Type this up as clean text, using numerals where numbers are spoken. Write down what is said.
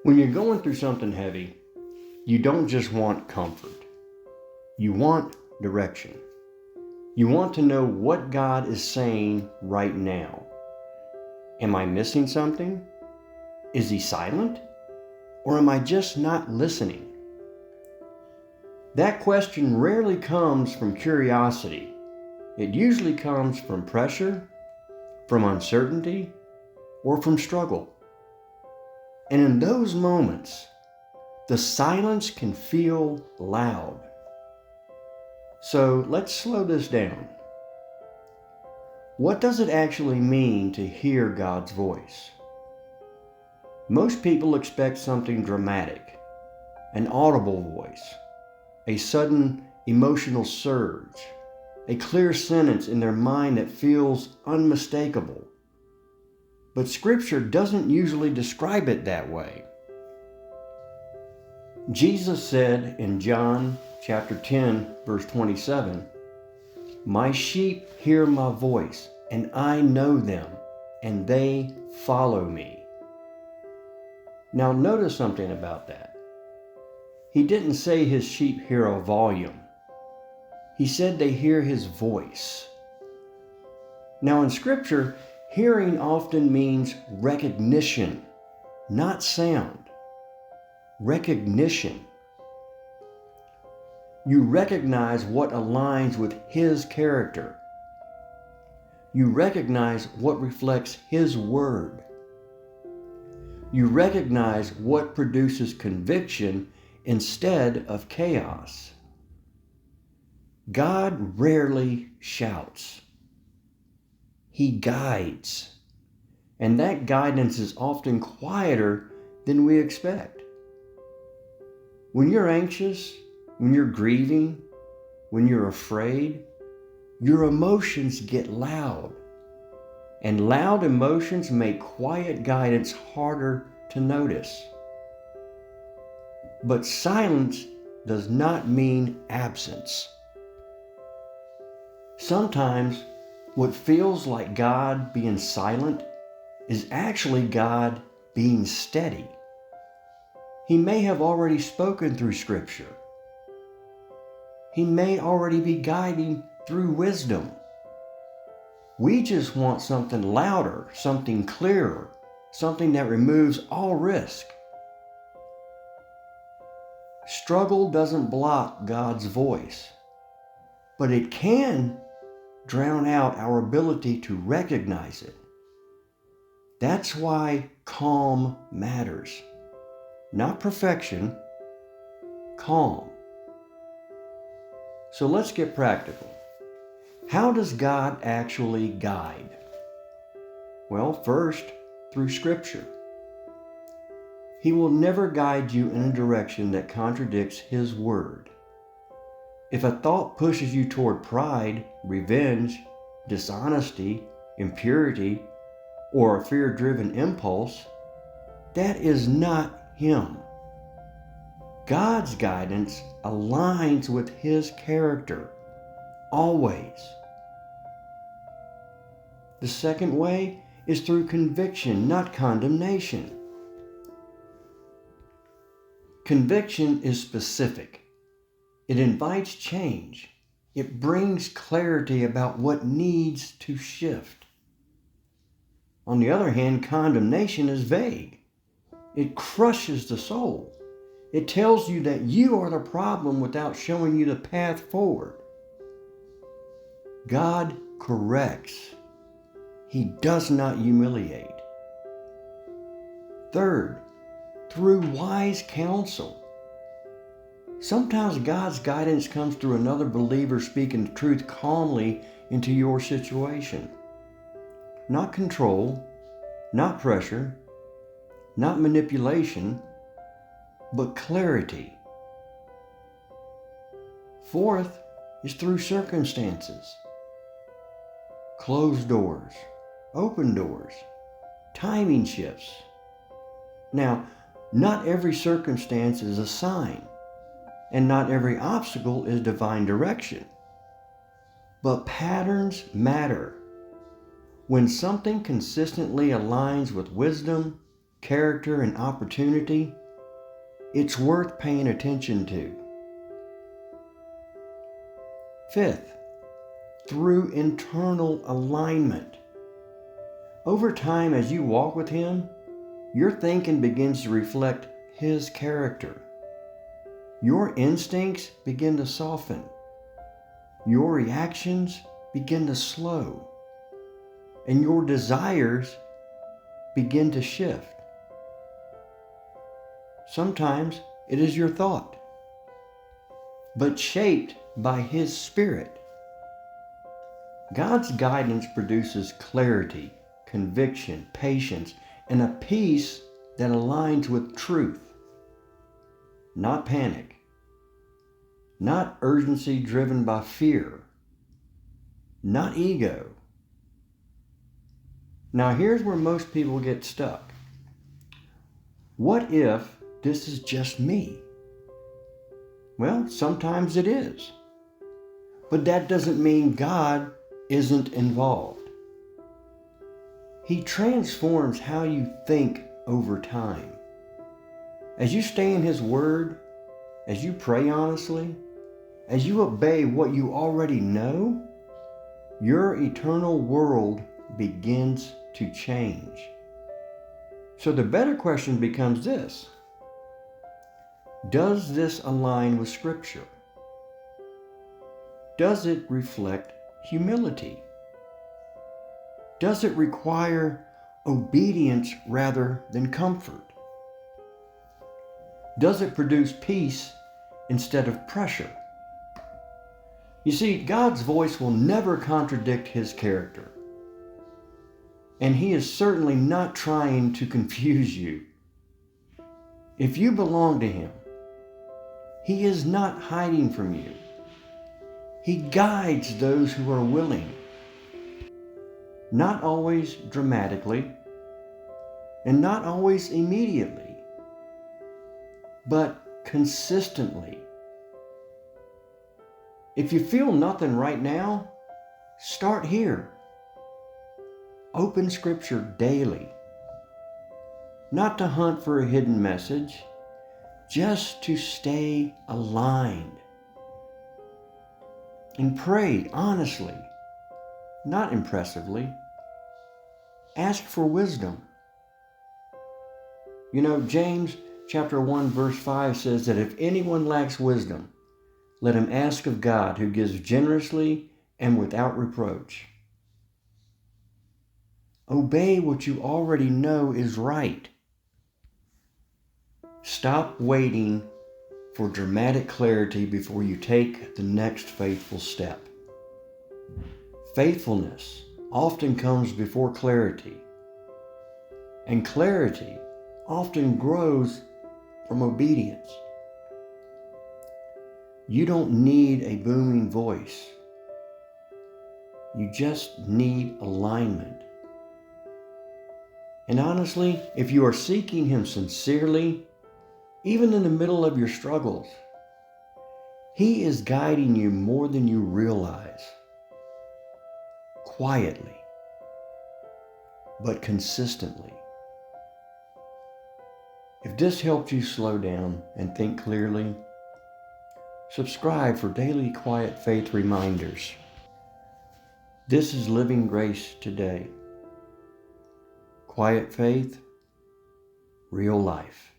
When you're going through something heavy, you don't just want comfort. You want direction. You want to know what God is saying right now. Am I missing something? Is He silent? Or am I just not listening? That question rarely comes from curiosity. It usually comes from pressure, from uncertainty, or from struggle. And in those moments, the silence can feel loud. So let's slow this down. What does it actually mean to hear God's voice? Most people expect something dramatic, an audible voice, a sudden emotional surge, a clear sentence in their mind that feels unmistakable. But Scripture doesn't usually describe it that way. Jesus said in John chapter 10, verse 27, "My sheep hear my voice, and I know them, and they follow me." Now notice something about that. He didn't say His sheep hear a volume. He said they hear His voice. Now in Scripture, hearing often means recognition, not sound. Recognition. You recognize what aligns with His character. You recognize what reflects His word. You recognize what produces conviction instead of chaos. God rarely shouts. He guides. And that guidance is often quieter than we expect. When you're anxious, when you're grieving, when you're afraid, your emotions get loud. And loud emotions make quiet guidance harder to notice. But silence does not mean absence. Sometimes what feels like God being silent is actually God being steady. He may have already spoken through Scripture. He may already be guiding through wisdom. We just want something louder, something clearer, something that removes all risk. Struggle doesn't block God's voice, but it can drown out our ability to recognize it. That's why calm matters. Not perfection, calm. So let's get practical. How does God actually guide? Well, first, through Scripture. He will never guide you in a direction that contradicts His word. If a thought pushes you toward pride, revenge, dishonesty, impurity, or a fear-driven impulse, that is not Him. God's guidance aligns with His character, always. The second way is through conviction, not condemnation. Conviction is specific. It invites change. It brings clarity about what needs to shift. On the other hand, condemnation is vague. It crushes the soul. It tells you that you are the problem without showing you the path forward. God corrects. He does not humiliate. Third, through wise counsel. Sometimes God's guidance comes through another believer speaking the truth calmly into your situation. Not control, not pressure, not manipulation, but clarity. Fourth is through circumstances. Closed doors, open doors, timing shifts. Now, not every circumstance is a sign, and not every obstacle is divine direction. But patterns matter. When something consistently aligns with wisdom, character, and opportunity, it's worth paying attention to. Fifth, through internal alignment. Over time, as you walk with Him, your thinking begins to reflect His character. Your instincts begin to soften. Your reactions begin to slow. And your desires begin to shift. Sometimes it is your thought, but shaped by His Spirit. God's guidance produces clarity, conviction, patience, and a peace that aligns with truth. Not panic, not urgency driven by fear, not ego. Now here's where most people get stuck. What if this is just me? Well, sometimes it is. But that doesn't mean God isn't involved. He transforms how you think over time. As you stay in His Word, as you pray honestly, as you obey what you already know, your eternal world begins to change. So the better question becomes this: does this align with Scripture? Does it reflect humility? Does it require obedience rather than comfort? Does it produce peace instead of pressure? You see, God's voice will never contradict His character. And He is certainly not trying to confuse you. If you belong to Him, He is not hiding from you. He guides those who are willing. Not always dramatically, and not always immediately, but consistently. If you feel nothing right now, start here. Open Scripture daily. Not to hunt for a hidden message, just to stay aligned. And pray honestly, not impressively. Ask for wisdom. You know, James chapter 1 verse 5 says that if anyone lacks wisdom, let him ask of God, who gives generously and without reproach. Obey what you already know is right. Stop waiting for dramatic clarity before you take the next faithful step. Faithfulness often comes before clarity, and clarity often grows from obedience. You don't need a booming voice. You just need alignment. And honestly, if you are seeking Him sincerely, even in the middle of your struggles, He is guiding you more than you realize. Quietly, but consistently. If this helped you slow down and think clearly, subscribe for daily quiet faith reminders. This is Living Grace Today. Quiet faith, real life.